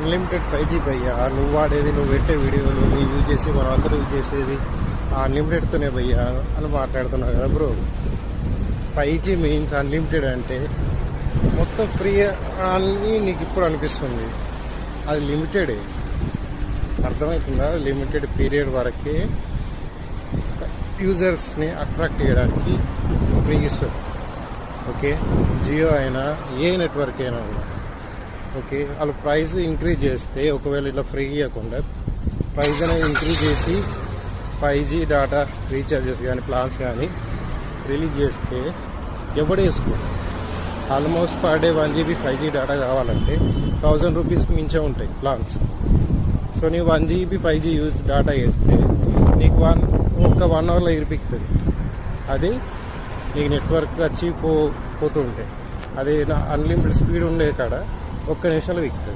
Unlimited 5G భయ్యా. నువ్వు వాడేది, నువ్వు పెట్టే వీడియోలు, నువ్వు యూజ్ చేసి మనం అందరూ యూజ్ చేసేది ఆ అన్లిమిటెడ్తోనే భయ్యా అని మాట్లాడుతున్నావు కదా బ్రో. 5G మీన్స్ అన్లిమిటెడ్ అంటే మొత్తం ఫ్రీ అని నీకు ఇప్పుడు అనిపిస్తుంది. అది లిమిటెడే, అర్థమవుతుందా? లిమిటెడ్ పీరియడ్ వరకే యూజర్స్ని అట్రాక్ట్ చేయడానికి ఫ్రీ ఇస్తారు. ఓకే, జియో అయినా ఏ నెట్వర్క్ అయినా ఉన్నా ఓకే. వాళ్ళు ప్రైస్ ఇంక్రీజ్ చేస్తే, ఒకవేళ ఇలా ఫ్రీ ఇవ్వకుండా ప్రైస్ అనేది ఇంక్రీజ్ చేసి 5G డేటా రీఛార్జెస్ కానీ ప్లాన్స్ కానీ రిలీజ్ చేస్తే ఎవడు వేసుకోడు. Almost per day 1 GB 5G data కావాలంటే 1000 రూపీస్కి మించే ఉంటాయి ప్లాన్స్. సో నీవు 1 GB 5G యూజ్ డేటా వేస్తే నీకు ఒక 1 అవర్లో ఇరిపిస్తుంది. అది నీకు నెట్వర్క్ వచ్చి పోతూ ఉంటాయి. అది అన్లిమిటెడ్ స్పీడ్ ఉండే కాడ 1 నిమిషంలో విక్కుతుంది.